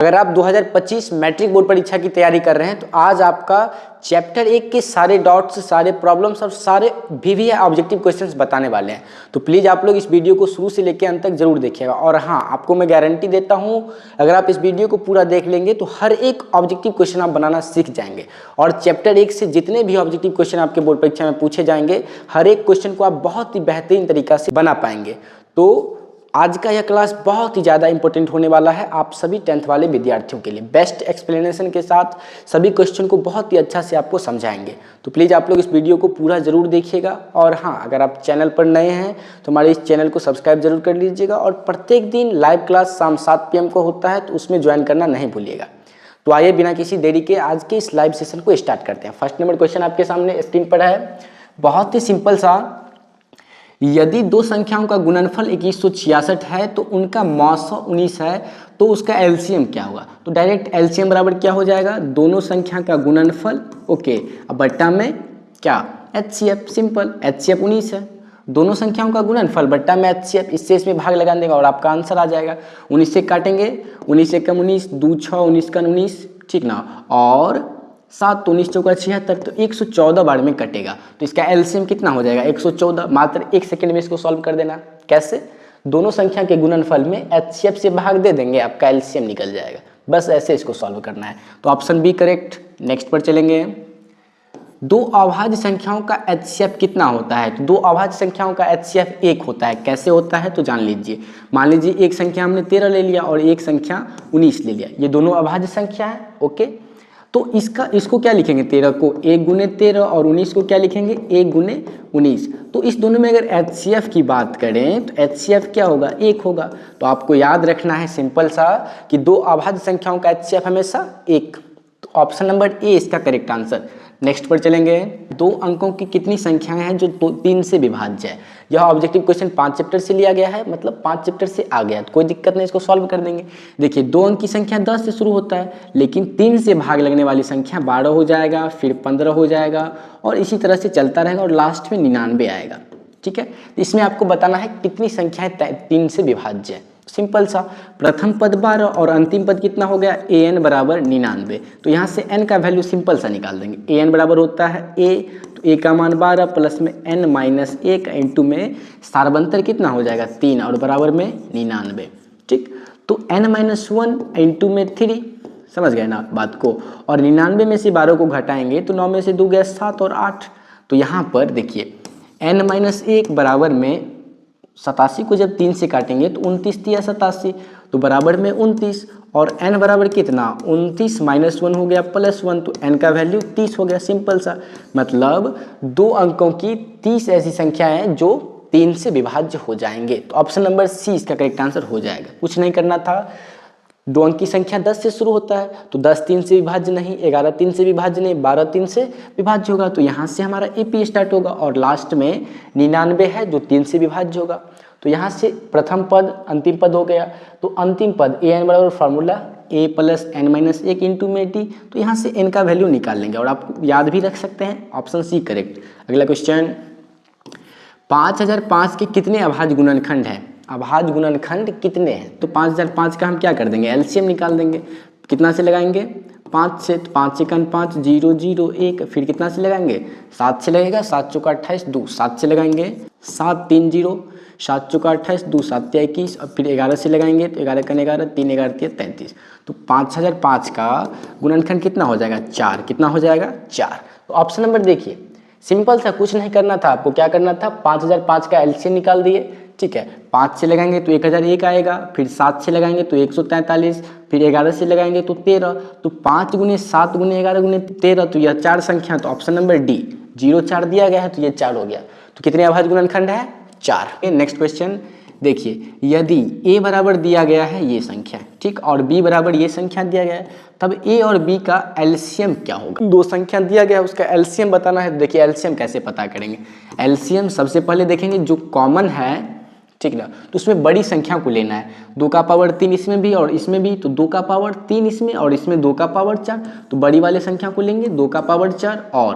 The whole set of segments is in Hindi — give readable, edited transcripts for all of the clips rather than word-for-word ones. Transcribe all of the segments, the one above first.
अगर आप 2025 मैट्रिक बोर्ड परीक्षा की तैयारी कर रहे हैं तो आज आपका चैप्टर 1 के सारे डॉट्स, सारे प्रॉब्लम्स और सारे भी ऑब्जेक्टिव क्वेश्चंस बताने वाले हैं। तो प्लीज़ आप लोग इस वीडियो को शुरू से लेकर अंत तक जरूर देखिएगा। और हाँ, आपको मैं गारंटी देता हूँ, अगर आप इस वीडियो को पूरा देख लेंगे तो हर एक ऑब्जेक्टिव क्वेश्चन आप बनाना सीख जाएंगे। और चैप्टर 1 से जितने भी ऑब्जेक्टिव क्वेश्चन आपके बोर्ड परीक्षा में पूछे जाएंगे, हर एक क्वेश्चन को आप बहुत ही बेहतरीन तरीका से बना पाएंगे। तो आज का यह क्लास बहुत ही ज़्यादा इंपॉर्टेंट होने वाला है आप सभी 10th वाले विद्यार्थियों के लिए। बेस्ट एक्सप्लेनेशन के साथ सभी क्वेश्चन को बहुत ही अच्छा से आपको समझाएंगे। तो प्लीज़ आप लोग इस वीडियो को पूरा ज़रूर देखिएगा। और हाँ, अगर आप चैनल पर नए हैं तो हमारे इस चैनल को सब्सक्राइब जरूर कर लीजिएगा। और प्रत्येक दिन लाइव क्लास शाम 7 PM को होता है, तो उसमें ज्वाइन करना नहीं भूलिएगा। तो आइए बिना किसी देरी के आज के इस लाइव सेशन को स्टार्ट करते हैं। फर्स्ट नंबर क्वेश्चन आपके सामने स्क्रीन पर है, बहुत ही सिंपल सा। यदि दो संख्याओं का गुणनफल 2166 है तो उनका मौसा 19 है, तो उसका एलसीएम क्या होगा? तो डायरेक्ट एलसीएम बराबर क्या हो जाएगा? दोनों संख्या का गुणनफल, ओके, अब बट्टा में क्या? एचसीएफ। सिंपल, एचसीएफ 19 है, दोनों संख्याओं का गुणनफल बट्टा में एचसीएफ, इससे इसमें भाग लगा देगा और आपका आंसर आ जाएगा। 19 से काटेंगे, 19 से कम 19, 2 6, 19 का 19, ठीक ना, और 7 19 चौका 76, तो 114 बार में कटेगा। तो इसका एलसीएम कितना हो जाएगा? 114। मात्र 1 सेकंड में इसको सॉल्व कर देना। कैसे? दोनों संख्या के गुणनफल में एचसीएफ से भाग दे देंगे, आपका एलसीएम निकल जाएगा। बस ऐसे इसको सॉल्व करना है। तो ऑप्शन बी करेक्ट। नेक्स्ट पर चलेंगे। दो अभाज्य संख्याओं का एचसीएफ कितना होता है? तो दो अभाज्य संख्याओं का एचसीएफ 1 होता है। कैसे होता है तो जान लीजिए। मान लीजिए एक संख्या हमने 13 ले लिया और एक संख्या 19 ले लिया, ये दोनों अभाज्य संख्या है, ओके। तो इसको क्या लिखेंगे? 13 को 1 गुने 13 और 19 को क्या लिखेंगे? 1 गुने 19। तो इस दोनों में अगर एचसीएफ की बात करें तो एचसीएफ क्या होगा? 1 होगा। तो आपको याद रखना है सिंपल सा कि दो अभाज्य संख्याओं का एचसीएफ हमेशा 1। तो ऑप्शन नंबर ए इसका करेक्ट आंसर। नेक्स्ट पर चलेंगे। दो अंकों की कितनी संख्याएं हैं जो 3 से विभाज्य है? यह ऑब्जेक्टिव क्वेश्चन 5 चैप्टर से लिया गया है, मतलब 5 चैप्टर से आ गया, तो कोई दिक्कत नहीं, इसको सॉल्व कर देंगे। देखिए, 2 अंक की संख्या 10 से शुरू होता है, लेकिन 3 से भाग लगने वाली संख्या 12 हो जाएगा, फिर 15 हो जाएगा और इसी तरह से चलता रहेगा और लास्ट में 99 आएगा, ठीक है। तो इसमें आपको बताना है कितनी संख्याएं 3 से विभाज्य है। सिंपल सा, प्रथम पद 12 और अंतिम पद कितना हो गया? an बराबर 99। तो यहाँ से n का वैल्यू सिंपल सा निकाल देंगे। an बराबर होता है a, तो a का मान 12 प्लस में n माइनस 1 इंटू में सार्वंतर कितना हो जाएगा? 3 और बराबर में 99, ठीक। तो n माइनस 1 इंटू में 3, समझ गए ना बात को। और 99 में से 12 को घटाएंगे तो 9 में से 2 गया 7 और 8। तो यहाँ पर देखिए n माइनस 1 बराबर में 87 को जब 3 से काटेंगे तो 29 तिया 87, तो बराबर में 29। और n बराबर कितना? 29 माइनस 1 हो गया प्लस 1, तो n का वैल्यू 30 हो गया। सिंपल सा, मतलब 2 अंकों की 30 ऐसी संख्या है जो 3 से विभाज्य हो जाएंगे। तो ऑप्शन नंबर सी इसका करेक्ट आंसर हो जाएगा। कुछ नहीं करना था। 2 अंक की संख्या 10 से शुरू होता है, तो 10 3 से विभाज्य नहीं, 11 3 से विभाज्य नहीं, 12 3 से विभाज्य होगा। तो यहाँ से हमारा एपी स्टार्ट होगा और लास्ट में 99 है जो 3 से विभाज्य होगा। तो यहाँ से प्रथम पद अंतिम पद हो गया। तो अंतिम पद an बराबर formula a plus n minus 1 into में टी। तो यहाँ से n का वैल्यू निकाल लेंगे और आप याद भी रख सकते हैं। Option C correct. अगला क्वेश्चन, 5005 के कितने अभाज्य गुणनखंड हैं? अभाज्य गुणनखंड कितने हैं? तो 5005 का हम क्या कर देंगे? एलसीएम निकाल देंगे। कितना से लगाएंगे? 5 से, तो 5 से 5 0 0 1, फिर कितना से लगाएंगे? 7 से लगेगा, 7 चौका 28, 2 7 से लगाएंगे, 7 3 0, 7 चौका 28, 2 7 21, और फिर 11 से लगाएंगे तो 11 का 11, 3 11 33। तो 5005 का गुणनखंड कितना हो जाएगा? 4। कितना हो जाएगा? 4। तो ऑप्शन नंबर देखिए, सिंपल सा, कुछ नहीं करना था आपको। क्या करना था? 5005 का एलसीएम निकाल दिए, ठीक है। 5 से लगाएंगे तो 1001 आएगा, फिर 7 से लगाएंगे तो 143, फिर 11 से लगाएंगे तो 13। तो 5 गुने 7 गुने 11 गुने 13, तो यह 4 संख्या। तो ऑप्शन नंबर डी 04 दिया गया है, तो ये 4 हो गया। तो कितने अभाज्य गुणनखंड है? 4। नेक्स्ट क्वेश्चन देखिए, यदि a बराबर दिया गया है ये संख्या, ठीक, और b बराबर ये संख्या दिया गया है, तब a और b का एलसीएम क्या होगा? 2 संख्या दिया गया है, उसका एलसीएम बताना है। तो देखिए एलसीएम कैसे पता करेंगे? एलसीएम सबसे पहले देखेंगे जो कॉमन है, ठीक ना, तो उसमें बड़ी संख्या को लेना है। 2 का पावर 3 इसमें भी और इसमें भी, तो 2 का पावर 3 इसमें और इसमें 2 का पावर 4, तो बड़ी वाले संख्या को लेंगे 2 का पावर 4, और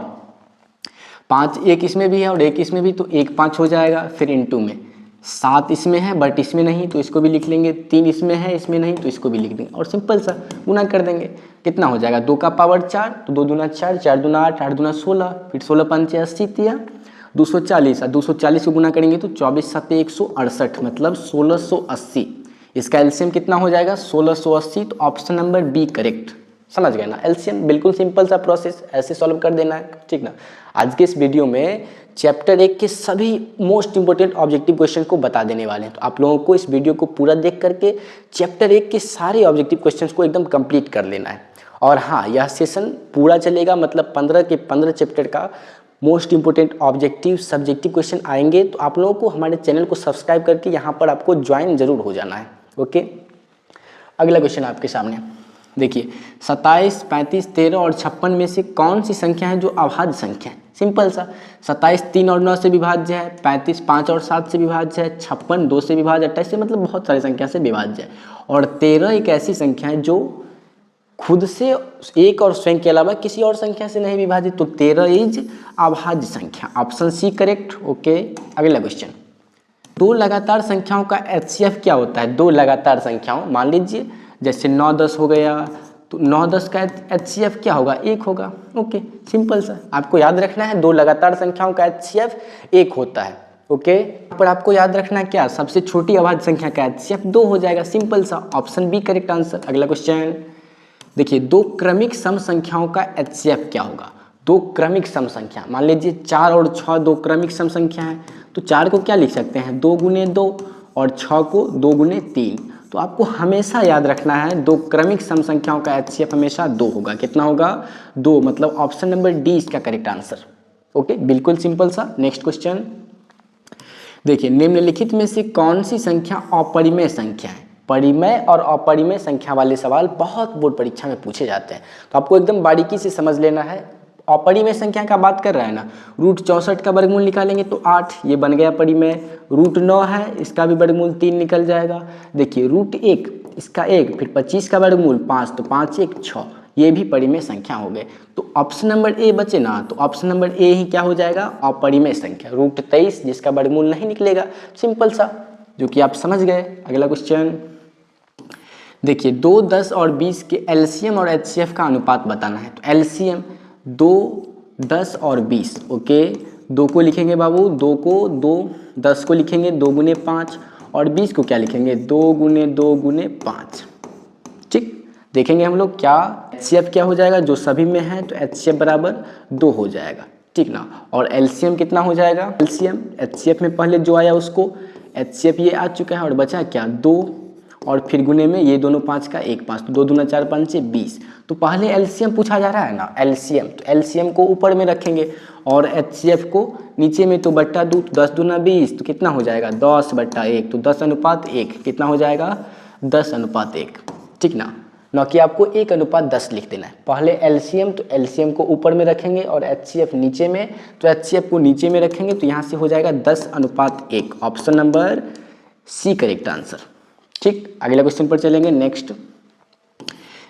5 एक इसमें भी है और एक इसमें भी, तो 1 5 हो जाएगा। फिर इंटू में 7 इसमें है बट इसमें नहीं तो इसको भी लिख लेंगे, 3 इसमें है इसमें नहीं तो इसको भी लिख देंगे और सिंपल सा गुना कर देंगे। कितना हो जाएगा 2 का पावर 4 तो 2 दूना 4, 4 दूना 8, 8 दूना 16, फिर 16 पंचे 80 तिया 240 और 240 को गुना करेंगे तो 24 सत्ते 168 मतलब 1680। इसका एलसीएम कितना हो जाएगा 1680, तो ऑप्शन नंबर बी करेक्ट। समझ गए ना, एलसीएम बिल्कुल सिंपल सा प्रोसेस, ऐसे सॉल्व कर देना है, ठीक ना। आज के इस वीडियो में चैप्टर 1 के सभी मोस्ट इंपोर्टेंट ऑब्जेक्टिव क्वेश्चन को बता देने वाले हैं, तो आप लोगों को इस वीडियो को पूरा देख करके चैप्टर 1 के सारे ऑब्जेक्टिव क्वेश्चन को एकदम कंप्लीट कर लेना है। और हाँ, यह सेशन पूरा चलेगा, मतलब 15 के 15 चैप्टर का most important objective subjective question आएंगे। तो आप लोगों को हमारे चैनल को सब्सक्राइब करके यहाँ पर आपको ज्वाइन जरूर हो जाना है। ओके, अगला क्वेश्चन आपके सामने देखिए, 27, 35, 13 और 56 में से कौन सी संख्या है जो अभाज्य संख्या है। सिंपल सा, 27 3 और 9 से विभाज्य है, 35 5 और 7 से विभाज्य है, 56 2 से विभाज्य, 28 से मतलब बहुत सारी संख्या से विभाज्य है, और 13 एक ऐसी संख्या है जो खुद से एक और स्वयं के अलावा किसी और संख्या से नहीं विभाजित, तो 13 इज अभाज्य संख्या। Option C correct. ओके, अगला क्वेश्चन, दो लगातार संख्याओं का एचसीएफ क्या होता है। दो लगातार संख्याओं, मान लीजिए जैसे 9 10 हो गया, तो 9 10 का एचसीएफ क्या होगा 1 होगा। ओके, सिंपल सा आपको याद रखना है, दो लगातार संख्याओं का एचसीएफ 1 होता है। ओके, पर आपको याद रखना क्या, सबसे छोटी अभाज्य संख्या का एचसीएफ 2 हो जाएगा। सिंपल सा, ऑप्शन बी करेक्ट आंसर। अगला क्वेश्चन देखिए, दो क्रमिक सम संख्याओं का एचसीएफ क्या होगा। दो क्रमिक सम संख्या, मान लीजिए 4 और 6 दो क्रमिक सम संख्या है, तो 4 को क्या लिख सकते हैं 2 गुने 2 और 6 को 2 गुने 3। तो आपको हमेशा याद रखना है दो क्रमिक सम संख्याओं का एचसीएफ हमेशा 2 होगा। कितना होगा 2, मतलब ऑप्शन नंबर डी इसका करेक्ट आंसर। ओके, बिल्कुल सिंपल सा। नेक्स्ट क्वेश्चन देखिए, निम्नलिखित में से कौन सी संख्या अपरिमेय संख्या है। परिमेय और अपरिमेय संख्या वाले सवाल बहुत बोर्ड परीक्षा में पूछे जाते हैं, तो आपको एकदम बारीकी से समझ लेना है। अपरिमेय संख्या का बात कर रहा है ना, रूट 64 का वर्गमूल निकालेंगे तो 8, ये बन गया परिमेय। रूट 9 है, इसका भी वर्गमूल 3 निकल जाएगा। देखिए रूट 1 इसका 1, फिर 25 का वर्गमूल 5, तो 5 1 6, ये भी परिमेय संख्या हो गए। तो ऑप्शन नंबर ए बचे ना, तो ऑप्शन नंबर ए ही क्या हो जाएगा अपरिमेय संख्या। रूट 23 जिसका वर्गमूल नहीं निकलेगा, सिंपल सा, जो कि आप समझ गए। अगला क्वेश्चन देखिए, 2 10 और 20 के एलसीएम और एचसीएफ का अनुपात बताना है। तो एलसीएम 2 10 और 20। ओके, 2 को लिखेंगे बाबू 2 को 2, 10 को लिखेंगे 2 गुने 5 और 20 को क्या लिखेंगे 2 गुने 2 गुने 5। ठीक, देखेंगे हम लोग क्या एचसीएफ क्या हो जाएगा, जो सभी में है तो एचसीएफ बराबर 2 हो जाएगा, ठीक ना। और एलसीएम कितना हो जाएगा, एलसीएम एचसीएफ में पहले जो आया उसको, एचसीएफ ये आ चुका है और बचा क्या 2, और फिर गुने में ये दोनों 5 का 1 5, तो 2 दूना 4 5 20। तो पहले एलसीएम पूछा जा रहा है ना, एलसीएम, तो एलसीएम को ऊपर में रखेंगे और एचसीएफ को नीचे में, तो बट्टा 2, 10 दूना 20, तो कितना हो जाएगा 10 बट्टा 1, तो 10 अनुपात 1, कितना हो जाएगा 10 अनुपात 1, ठीक ना। न कि आपको 1 अनुपात 10 लिख देना है। पहले एलसीएम, तो एलसीएम को ऊपर में रखेंगे और एचसीएफ नीचे में, तो एचसीएफ को नीचे में रखेंगे, तो यहाँ से हो जाएगा 10 अनुपात 1। Option number C correct answer. ठीक, अगले क्वेश्चन पर चलेंगे। नेक्स्ट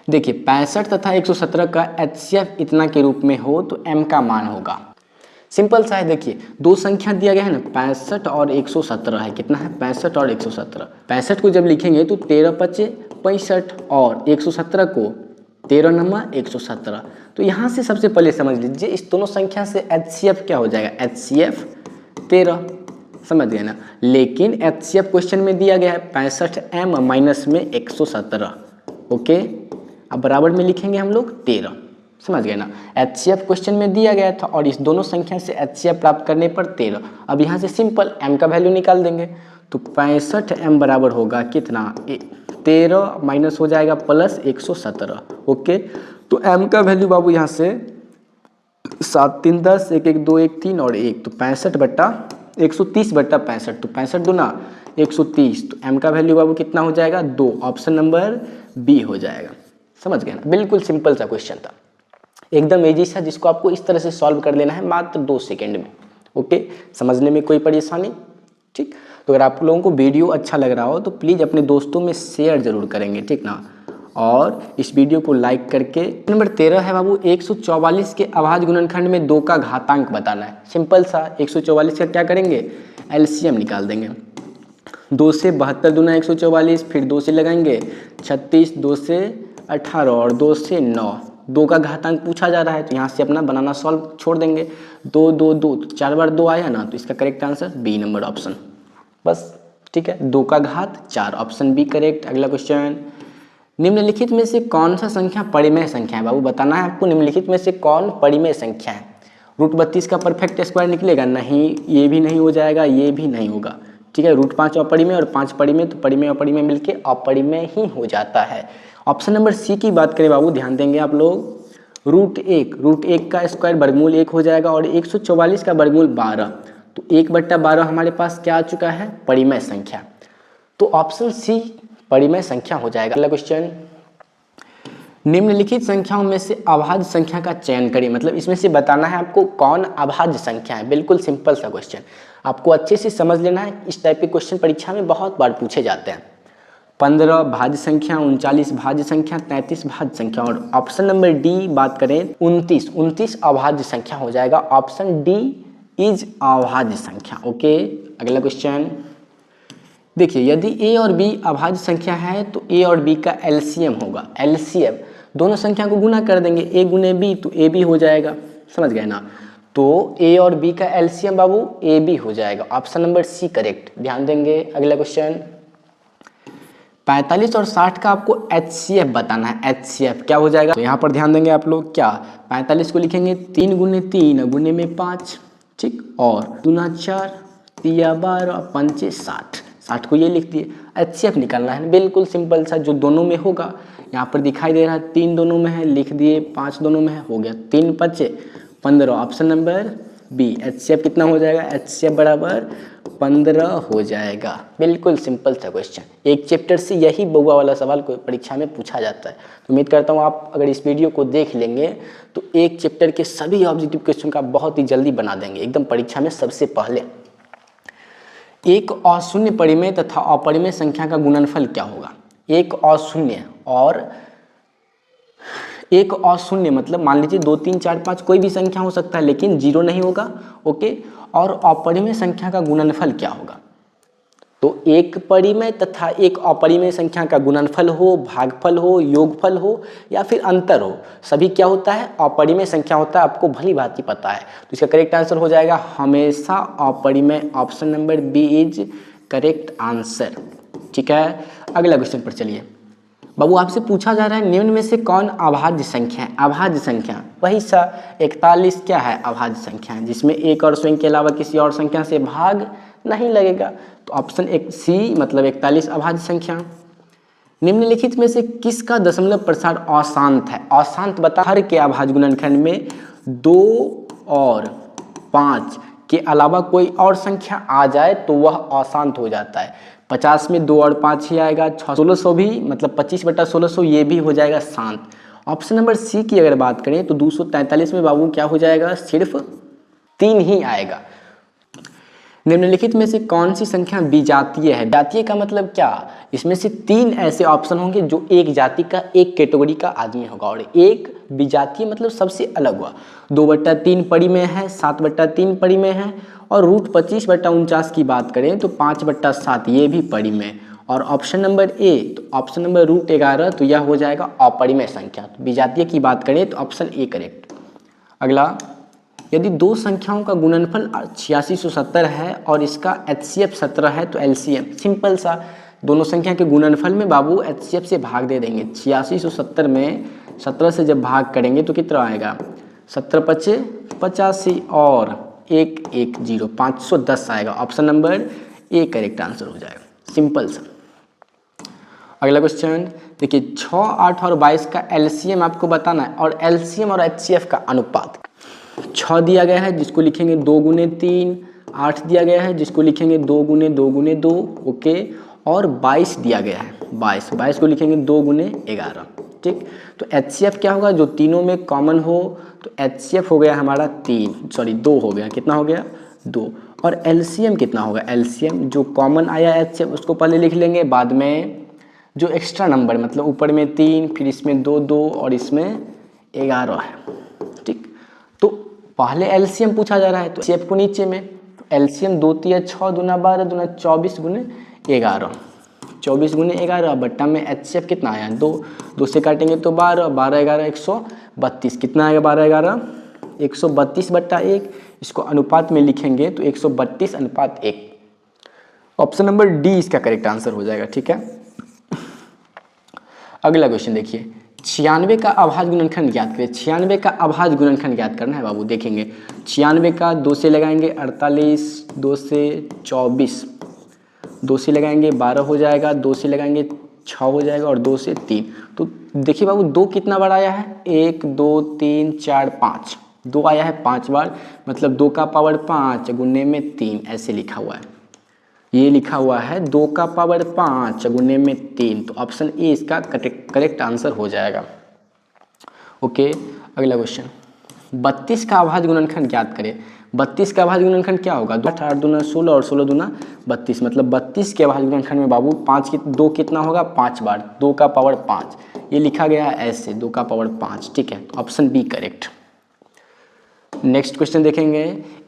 देखिए, 65 तथा 117 का एचसीएफ इतना के रूप में हो तो एम का मान होगा। सिंपल सा है, देखिए दो संख्या दिया गया है ना, 65 और 117 है। कितना है 65 और 117। 65 को जब लिखेंगे तो 13 5 65 और 117 को 13 नमा 117। तो यहाँ से सबसे पहले समझ लीजिए इस दोनों संख्या से एचसीएफ क्या हो जाएगा, एचसीएफ 13, समझ गए ना। लेकिन एचसीएफ क्वेश्चन में दिया गया है 65m माइनस में 117। ओके, अब बराबर में लिखेंगे हम लोग 13, समझ गए ना। एचसीएफ क्वेश्चन में दिया गया था और इस दोनों संख्या से एचसीएफ प्राप्त करने पर 13। अब यहाँ से सिंपल m का वैल्यू निकाल देंगे, तो 65m बराबर होगा कितना 13 माइनस हो जाएगा प्लस 117। ओके, तो m का वैल्यू बाबू यहाँ से 7 3 10 1 1 2 1 3 और 1, तो 65 बट्टा 130 बट्टा 65, तो 65 दूना 130, तो m का वैल्यू बाबू कितना हो जाएगा 2। ऑप्शन नंबर बी हो जाएगा, समझ गए ना। बिल्कुल सिंपल सा क्वेश्चन था, एकदम इजी सा, जिसको आपको इस तरह से सॉल्व कर लेना है मात्र 2 सेकेंड में। ओके, समझने में कोई परेशानी, ठीक। तो अगर आप लोगों को वीडियो अच्छा लग रहा हो तो प्लीज़ अपने दोस्तों में शेयर जरूर करेंगे, ठीक ना। और इस वीडियो को लाइक करके। नंबर 13 है बाबू, 144 के अभाज्य गुणनखंड में 2 का घातांक बताना है। सिंपल सा, 144 का क्या करेंगे एलसीएम निकाल देंगे। 2 से 72 दूना 144, फिर 2 से लगाएंगे 36, 2 से 18 और 2 से 9, 2 का घातांक पूछा जा रहा है तो यहाँ से अपना बनाना सॉल्व छोड़ देंगे। 2 2 2 तो 4 बार 2 आया ना, तो इसका correct answer B number option, बस ठीक है। 2 का घात 4, ऑप्शन बी करेक्ट। अगला क्वेश्चन, निम्नलिखित में से कौन सा संख्या परिमेय संख्या है? बाबू बताना है आपको निम्नलिखित में से कौन परिमेय संख्या है। √32 का परफेक्ट स्क्वायर निकलेगा? नहीं, ये भी नहीं हो जाएगा, ये भी नहीं होगा, ठीक है। √5 अपरिमेय और 5 परिमेय, तो परिमेय अपरिमेय मिलके अपरिमेय ही हो जाता है। ऑप्शन नंबर सी की बात करें बाबू, ध्यान देंगे आप लोग, √1 का स्क्वायर वर्गमूल 1 हो जाएगा और 144 का वर्गमूल 12, तो 1/12 हमारे पास क्या आ चुका है? परिमेय संख्या। तो ऑप्शन सी परिमेय संख्या हो जाएगा। अगला क्वेश्चन, निम्नलिखित संख्याओं में से अभाज्य संख्या का चयन करिए। मतलब इसमें से बताना है आपको कौन अभाज्य संख्या है। बिल्कुल सिंपल सा क्वेश्चन, आपको अच्छे से समझ लेना है। इस टाइप के क्वेश्चन परीक्षा में बहुत बार पूछे जाते हैं। 15 भाज्य संख्या, 39 भाज्य संख्या, 33 भाज्य संख्या, और ऑप्शन नंबर डी बात करें 29 अभाज्य संख्या हो जाएगा। ऑप्शन डी इज अभाज्य संख्या। ओके, अगला क्वेश्चन देखिए, यदि a और b अभाज्य संख्या है तो a और b का एलसीएम होगा। एलसीएम दोनों संख्या को गुना कर देंगे, a गुने b तो a b हो जाएगा, समझ गए ना। तो a और b का एलसीएम बाबू a b हो जाएगा। ऑप्शन नंबर सी करेक्ट, ध्यान देंगे। अगला क्वेश्चन, 45 और 60 का आपको HCF बताना है। HCF क्या हो जाएगा? तो यहाँ पर ध्यान देंगे आप लोग, क्या 45 को लिखेंगे 3 गुने 3 गुने में 5, ठीक, और दूना 4 तिया 12 पंचे 60, 60 को ये लिख दिए। HCF निकालना है, बिल्कुल सिंपल सा, जो दोनों में होगा यहाँ पर दिखाई दे रहा है, 3 दोनों में है लिख दिए, 5 दोनों में है हो गया, 3 5 15। ऑप्शन नंबर बी HCF कितना हो जाएगा? HCF बराबर 15 हो जाएगा। बिल्कुल सिंपल था क्वेश्चन, एक चैप्टर से यही बउआ वाला सवाल कोई परीक्षा में पूछा जाता है। तो उम्मीद करता हूँ आप अगर इस वीडियो को देख लेंगे तो एक चैप्टर के सभी ऑब्जेक्टिव क्वेश्चन का बहुत ही जल्दी बना देंगे, एकदम परीक्षा में सबसे पहले। एक अशून्य परिमेय तथा अपरिमेय संख्या का गुणनफल क्या होगा? एक अशून्य मतलब मान लीजिए 2 3 4 5 कोई भी संख्या हो सकता है लेकिन 0 नहीं होगा, ओके। और अपरिमेय संख्या का गुणनफल क्या होगा? तो एक परिमेय तथा एक अपरिमेय संख्या का गुणनफल हो, भागफल हो, योगफल हो या फिर अंतर हो, सभी क्या होता है? अपरिमेय संख्या होता है। आपको भली भांति पता है, तो इसका करेक्ट आंसर हो जाएगा हमेशा अपरिमेय। Option number B is correct answer, ठीक है। अगला क्वेश्चन पर चलिए बाबू, आपसे पूछा जा रहा है निम्न में से कौन अभाज्य संख्या है? अभाज्य संख्या वही सा 41 क्या है? अभाज्य संख्या है, जिसमें एक और स्वयं के अलावा किसी और संख्या से भाग नहीं लगेगा। तो ऑप्शन एक सी मतलब 41 अभाज्य संख्या। निम्नलिखित में से किसका दशमलव प्रसार अशांत है? अशांत बता, हर के अभाज्य गुणनखंड में 2 और 5 के अलावा कोई और संख्या आ जाए तो वह अशांत हो जाता है। 50 में 2 और 5 ही आएगा, 1600 भी मतलब 25/1600 ये भी हो जाएगा शांत। ऑप्शन नंबर सी की अगर बात करें तो 243 में बाबू क्या हो जाएगा? सिर्फ 3 ही आएगा। निम्नलिखित में से कौन सी संख्या विजातीय है? विजातीय का मतलब क्या? इसमें से 3 ऐसे ऑप्शन होंगे जो एक जाति का, एक कैटेगरी का आदमी होगा, और एक विजातीय मतलब सबसे अलग हुआ। 2/3 परिमेय है, 7/3 परिमेय है, और √25/49 की बात करें तो 5/7 ये भी परिमेय। और ऑप्शन नंबर ए, तो ऑप्शन नंबर √11 तो यह हो जाएगा अपरिमेय संख्या। तो विजातीय की बात करें तो ऑप्शन ए करेक्ट। अगला, यदि दो संख्याओं का गुणनफल 8670 है और इसका HCF 17 है तो LCM, सिंपल सा, दोनों संख्या के गुणनफल में बाबू HCF से भाग दे देंगे। 8670 में 17 से जब भाग करेंगे तो कितना आएगा? 17 × 5 = 85 और 110 510 आएगा। Option number A correct answer हो जाएगा, सिंपल सा। अगला क्वेश्चन देखिए, 6, 8 और 22 का LCM आपको बताना है और LCM और HCF का अनुपात। 6 दिया गया है जिसको लिखेंगे 2 गुने 3, 8 दिया गया है जिसको लिखेंगे 2 गुने 2 गुने 2, ओके, और 22 दिया गया है, 22 को लिखेंगे 2 गुने 11, ठीक। तो HCF क्या होगा? जो तीनों में कॉमन हो, तो HCF हो गया हमारा 2 हो गया, कितना हो गया? 2। और LCM कितना होगा? LCM जो कॉमन आया HCF उसको पहले लिख लेंगे, बाद में जो एक्स्ट्रा नंबर मतलब ऊपर में 3 फिर इसमें 2 2 और इसमें 11 है, ठीक। तो पहले LCM पूछा जा रहा है तो HCF को नीचे में, तो LCM 2 × 3 = 6 × 2 = 12 × 2 = 24 × 11, 24 गुने 11 बट्टा में HCF कितना आया 2, 2 से काटेंगे तो 12, 12 11 132, कितना आएगा 12 11 132 बट्टा 1, इसको अनुपात में लिखेंगे तो 132:1। ऑप्शन नंबर डी इसका करेक्ट आंसर हो जाएगा। ठीक है, अगला क्वेश्चन देखिए, 96 का अभाज्य गुणनखंड ज्ञात करें। 96 का अभाज्य गुणनखंड ज्ञात करना है बाबू। देखेंगे 96 का 2 से लगाएंगे 48, 2 से 24, 2 से लगाएंगे 12 हो जाएगा, 2 से लगाएंगे 6 हो जाएगा और 2 से 3। तो देखिए बाबू 2 कितना बार आया है 1 2 3 4 5, 2 आया है 5 बार, मतलब 2 का पावर 5 गुने में 3 ऐसे लिखा हुआ है। ये लिखा हुआ है 2 का पावर 5 गुने में 3, तो ऑप्शन ए इसका करेक्ट आंसर हो जाएगा। ओके, अगला क्वेश्चन, 32 का अभाज्य गुणनखंड ज्ञात करें। 32 का अभाज्य गुणनखंड क्या होगा 8 दूना 16 और 16 दूना 32, मतलब 32 के अभाज्य गुणनखंड में बाबू 2 कितना होगा 5 बार, 2 का पावर 5, ये लिखा गया है ऐसे 2 का पावर 5। ठीक है, option B correct. Next question देखेंगे,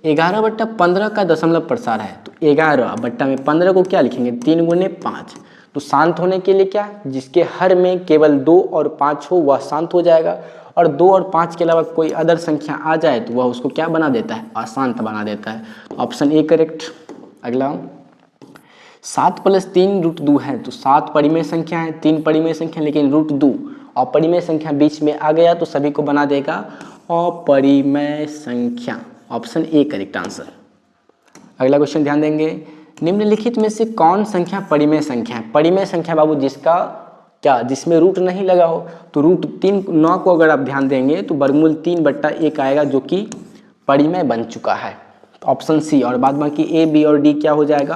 11 बट्टा 15 का दशमलव प्रसार है, तो 11 बट्टा में 15 को क्या लिखेंगे 3 गुने 5, तो शांत होने के लिए क्या, जिसके हर में केवल 2 और 5 हो वह शांत हो जाएगा, और 2 और 5 के अलावा कोई अदर संख्या आ जाए तो वह उसको क्या बना देता है अशांत बना देता है। Option A correct. अगला, 7 + 3 √2 है, तो 7 परिमेय संख्या है, 3 परिमेय संख्या, लेकिन √2 अपरिमेय संख्या बीच में आ गया तो सभी को बना देगा अपरिमेय संख्या। Option A correct answer. अगला क्वेश्चन ध्यान देंगे, निम्नलिखित में से कौन संख्या परिमेय संख्या है। परिमेय संख्या बाबू जिसका क्या, जिसमें रूट नहीं लगा हो, तो √3 9 को अगर आप ध्यान देंगे तो वर्गमूल 3/1 आएगा जो कि परिमेय बन चुका है। ऑप्शन सी, और बाद बाकी ए बी और डी क्या हो जाएगा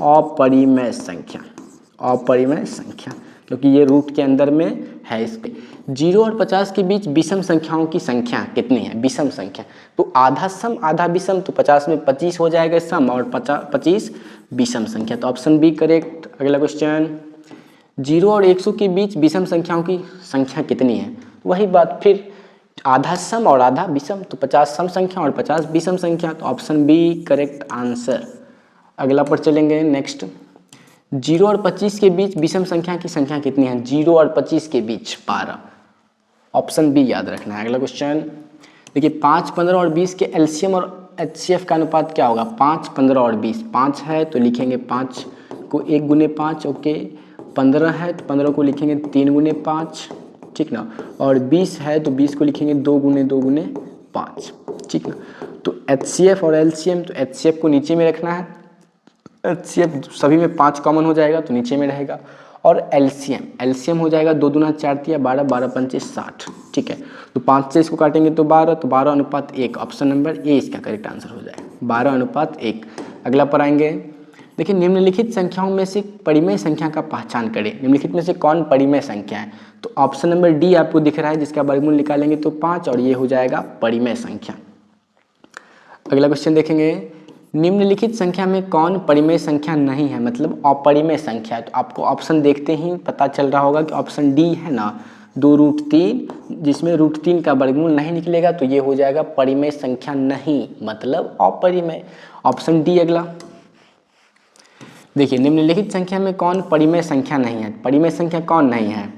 अपरिमेय संख्या, अपरिमेय संख्या, क्योंकि ये रूट के अंदर में है। इसके 0 और 50 के बीच विषम संख्याओं की संख्या कितनी है, विषम संख्या, तो आधा सम आधा विषम, तो 50 में 25 हो जाएगा सम और 25 विषम संख्या, तो ऑप्शन बी करेक्ट। अगला क्वेश्चन, 0 और 100 के बीच विषम संख्याओं की संख्या कितनी है, वही बात फिर आधा सम और आधा विषम, तो 50 सम संख्या और 50 विषम संख्या, तो ऑप्शन बी करेक्ट आंसर। अगला पर चलेंगे, नेक्स्ट, 0 और 25 के बीच विषम संख्या की संख्या कितनी है, 0 और 25 के बीच 12, ऑप्शन बी याद रखना है। अगला क्वेश्चन देखिए, 5 15 और 20 के एलसीएम और एचसीएफ का अनुपात क्या होगा 5 15 और 20, 5 है तो लिखेंगे 5 को 1 गुने 5, ओके, 15 है तो 15 को लिखेंगे 3 गुने 5, ठीक ना, और 20 है तो 20 को लिखेंगे 2 गुने 5, ठीक ना। तो एचसीएफ और एलसीएम, तो एचसीएफ को नीचे में रखना है, एचसीएफ सभी में 5 कॉमन हो जाएगा तो नीचे में रहेगा, और एलसीएम हो जाएगा 2 दूना 4 तिया 12, 12 पंचे 60, ठीक है, तो 5 से इसको काटेंगे तो 12, तो 12:1, ऑप्शन नंबर ए इसका करेक्ट आंसर हो जाएगा 12:1। अगला पर आएंगे, देखिए निम्नलिखित संख्याओं में से परिमेय संख्या का पहचान करें। निम्नलिखित में से कौन परिमेय संख्या है, तो ऑप्शन नंबर डी आपको दिख रहा है, जिसका वर्गमूल निकालेंगे तो 5 और ये हो जाएगा परिमेय संख्या। अगला क्वेश्चन देखेंगे, निम्नलिखित संख्या में कौन परिमेय संख्या नहीं है, मतलब अपरिमेय संख्या है, तो आपको ऑप्शन देखते ही पता चल रहा होगा कि ऑप्शन डी है ना 2√3, जिसमें √3 का वर्गमूल नहीं निकलेगा तो ये हो जाएगा परिमेय संख्या नहीं, मतलब अपरिमेय, ऑप्शन डी। अगला देखिए, निम्नलिखित संख्या में कौन परिमेय संख्या नहीं है, परिमेय संख्या कौन नहीं है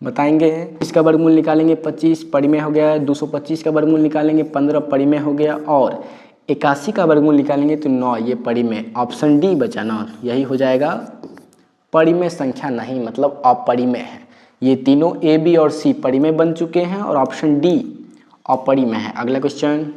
बताएंगे। इसका वर्गमूल निकालेंगे 25 परिमेय हो गया, 225 का वर्गमूल निकालेंगे 15 परिमेय हो गया, और 81 का वर्गमूल निकालेंगे तो 9, ये परिमेय, ऑप्शन डी बचा ना, यही हो जाएगा परिमेय संख्या नहीं, मतलब अपरिमेय है। ये तीनों ए बी और सी परिमेय बन चुके हैं और ऑप्शन डी अपरिमेय है। अगला क्वेश्चन,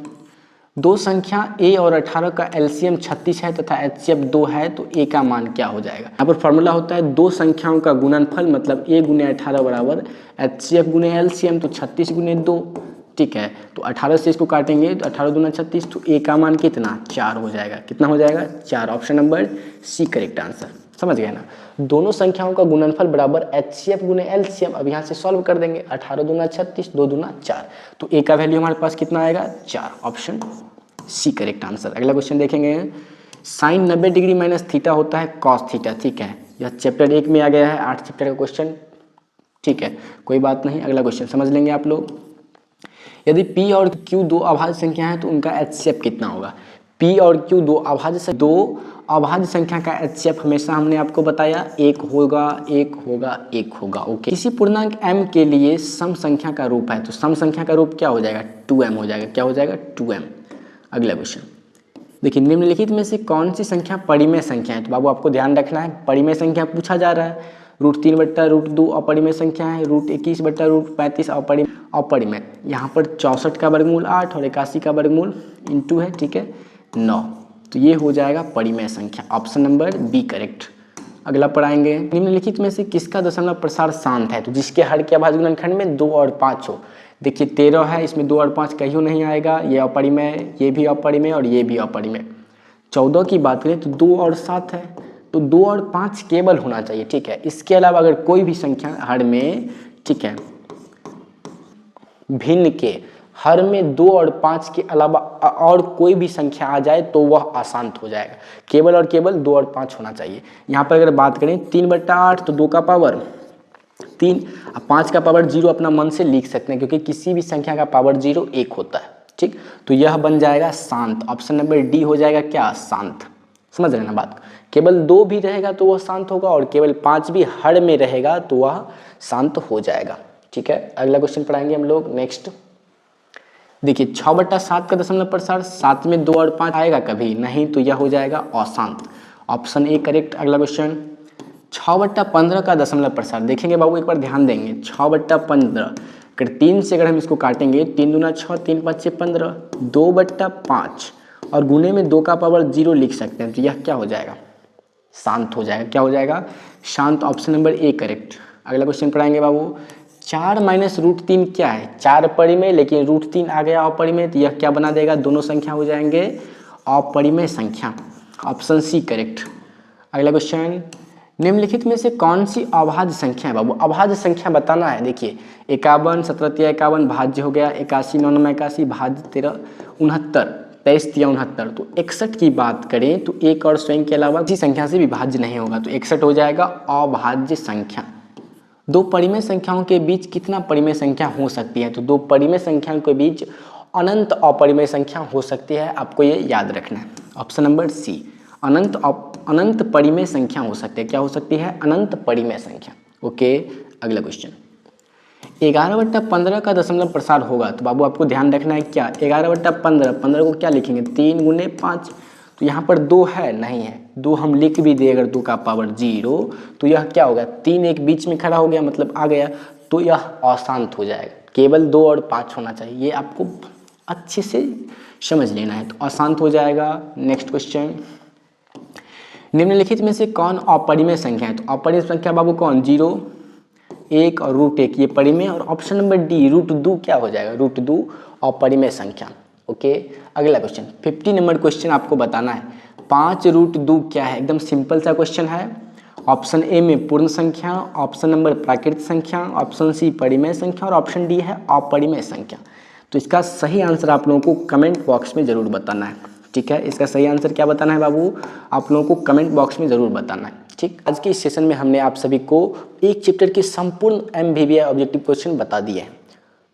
दो संख्या a और 18 का एलसीएम 36 है तथा एचसीएफ 2 है तो a का मान क्या हो जाएगा। यहाँ पर फॉर्मूला होता है दो संख्याओं का गुणनफल, मतलब a गुने 18 बराबर एचसीएफ गुने एलसीएम, तो 36 गुने 2, ठीक है, तो 18 से इसको काटेंगे तो 18 दूना 36, तो a का मान कितना 4 हो जाएगा। कितना हो जाएगा 4, option number C correct answer. समझ गए ना, दोनों संख्याओं का गुणनफल बराबर एचसीएफ गुने एलसीएम। अब यहाँ से सॉल्व कर देंगे, 18 दूना 36, 2 दूना 4, तो a का वैल्यू हमारे पास कितना आएगा 4, ऑप्शन सी करेक्ट आंसर। अगला क्वेश्चन देखेंगे, साइन 90 डिग्री माइनस थीटा होता है कॉस थीटा, ठीक है, यह चैप्टर 1 में आ गया है, 8 चैप्टर का क्वेश्चन, ठीक है, कोई बात नहीं। अगला क्वेश्चन समझ लेंगे आप लोग, यदि p और q दो अभाज्य संख्या है तो उनका एचसीएफ कितना होगा। p और q दो अभाज्य, दो अभाज्य संख्या का HCF हमेशा हमने आपको बताया एक होगा, एक होगा, एक होगा। ओके, किसी पूर्णांक m के लिए सम संख्या का रूप है, तो सम संख्या का रूप क्या हो जाएगा? 2m हो जाएगा। क्या हो जाएगा? 2m। अगला क्वेश्चन देखिए, निम्नलिखित में से कौन सी संख्या परिमेय संख्या है? तो बाबू आपको ध्यान रखना है, परिमेय संख्या पूछा जा रहा है। √3/√2 अपरिमेय संख्या है, √21/√35 अपरिमेय। यहाँ पर 64 का वर्गमूल 8 और 81 का वर्गमूल इंटू है, ठीक है, 9। तो ये हो जाएगा परिमेय संख्या, ऑप्शन नंबर बी करेक्ट। अगला पढ़ाएंगे, निम्नलिखित में से किसका दशमलव प्रसार शांत है? तो जिसके हर के अभाज्य गुणनखंड में 2 और 5 हो। देखिए 13 है, इसमें 2 और 5 कहीं नहीं आएगा, ये अपरिमेय, ये भी अपरिमेय और ये भी अपरिमेय। 14 की बात करें तो 2 और 7 है, तो 2 और 5 केवल होना चाहिए, ठीक है। इसके अलावा अगर कोई भी संख्या हर में, ठीक है, भिन्न के हर में 2 और 5 के अलावा और कोई भी संख्या आ जाए तो वह अशांत हो जाएगा। केवल और केवल 2 और 5 होना चाहिए। यहाँ पर अगर बात करें 3/8 तो 2 का पावर 3, 5 का पावर 0 अपना मन से लिख सकते हैं, क्योंकि किसी भी संख्या का पावर 0 1 होता है, ठीक। तो यह बन जाएगा शांत, ऑप्शन नंबर डी हो जाएगा क्या? शांत। समझ रहे ना बात? केवल 2 भी रहेगा तो वह शांत होगा और केवल 5 भी हर में रहेगा तो वह शांत हो जाएगा, ठीक है। अगला क्वेश्चन पढ़ाएंगे हम लोग नेक्स्ट। देखिए 6/7 का दशमलव प्रसार 7 में 2 और 5 आएगा कभी नहीं, तो यह हो जाएगा अशांत, ऑप्शन ए करेक्ट। अगला क्वेश्चन 6/15 का दशमलव प्रसार देखेंगे बाबू, एक बार ध्यान देंगे। 6/15 अगर 3 से अगर हम इसको काटेंगे, 3 दूना 6, 3 5 15, 2/5 और गुने में 2 का पावर 0 लिख सकते हैं, तो यह क्या हो जाएगा? शांत हो जाएगा। क्या हो जाएगा? शांत, ऑप्शन नंबर ए करेक्ट। अगला क्वेश्चन पढ़ाएंगे बाबू, 4 माइनस √3 क्या है? 4 परिमेय, लेकिन √3 आ गया अपरिमेय, तो यह क्या बना देगा? दोनों संख्या हो जाएंगे अपरिमेय संख्या, ऑप्शन सी करेक्ट। अगला क्वेश्चन, निम्नलिखित में से कौन सी अभाज्य संख्या है बाबू? अभाज्य संख्या बताना है। देखिए 51 17 × 51 भाज्य हो गया, 81 9 9 81 भाज्य 13 69 23 × 69। तो 61 की बात करें तो एक और स्वयं के अलावा किसी संख्या से विभाज्य नहीं होगा, तो 61 हो जाएगा अभाज्य संख्या। दो परिमेय संख्याओं के बीच कितना परिमेय संख्या हो सकती है? तो दो परिमेय संख्याओं के बीच अनंत अपरिमेय संख्या हो सकती है, आपको ये याद रखना है, ऑप्शन नंबर सी। अनंत परिमेय संख्या हो सकती है। क्या हो सकती है? अनंत परिमेय संख्या। ओके, अगला क्वेश्चन, 11/15 का दशमलव प्रसार होगा, तो बाबू आपको ध्यान रखना है क्या? 11/15, 15 को क्या लिखेंगे? 3 गुने 5, तो यहाँ पर 2 है नहीं है, 2 हम लिख भी दे अगर 2 का पावर 0, तो यह क्या होगा? 3 एक बीच में खड़ा हो गया, मतलब आ गया, तो यह अशांत हो जाएगा। केवल 2 और 5 होना चाहिए, ये आपको अच्छे से समझ लेना है, तो अशांत हो जाएगा। नेक्स्ट क्वेश्चन, निम्नलिखित में से कौन अपरिमेय संख्या है? तो अपरिमेय संख्या बाबू कौन? 0 1 और √1 ये परिमेय, और ऑप्शन नंबर डी √2 क्या हो जाएगा? √2 अपरिमेय संख्या। ओके, अगला क्वेश्चन 50 नंबर क्वेश्चन आपको बताना है, 5 √2 क्या है? एकदम सिंपल सा क्वेश्चन है। ऑप्शन ए में पूर्ण संख्या, ऑप्शन नंबर प्राकृत संख्या, ऑप्शन सी परिमेय संख्या और ऑप्शन डी है अपरिमेय संख्या। तो इसका सही आंसर आप लोगों को कमेंट बॉक्स में ज़रूर बताना है, ठीक है। इसका सही आंसर क्या बताना है बाबू? आप लोगों को कमेंट बॉक्स में ज़रूर बताना है, ठीक। आज के इस सेशन में हमने आप सभी को एक चैप्टर के संपूर्ण MVVI ऑब्जेक्टिव क्वेश्चन बता दिए हैं।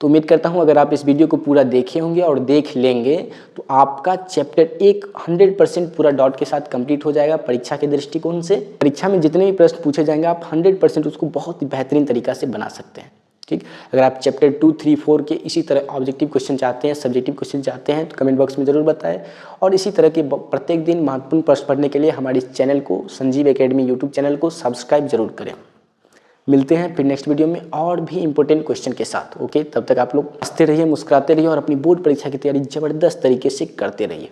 तो उम्मीद करता हूं अगर आप इस वीडियो को पूरा देखे होंगे और देख लेंगे तो आपका चैप्टर 100% पूरा डॉट के साथ कंप्लीट हो जाएगा परीक्षा के दृष्टिकोण से। परीक्षा में जितने भी प्रश्न पूछे जाएंगे आप 100% उसको बहुत ही बेहतरीन तरीका से बना सकते हैं, ठीक। अगर आप चैप्टर 2, 3, 4 के इसी तरह ऑब्जेक्टिव क्वेश्चन चाहते हैं, सब्जेक्टिव क्वेश्चन चाहते हैं, तो कमेंट बॉक्स में ज़रूर बताएं। और इसी तरह के प्रत्येक दिन महत्वपूर्ण प्रश्न पढ़ने के लिए हमारे इस चैनल को, संजीव एकेडमी यूट्यूब चैनल को सब्सक्राइब जरूर करें। मिलते हैं फिर नेक्स्ट वीडियो में और भी इंपॉर्टेंट क्वेश्चन के साथ। ओके, तब तक आप लोग हंसते रहिए, मुस्कुराते रहिए और अपनी बोर्ड परीक्षा की तैयारी ज़बरदस्त तरीके से करते रहिए।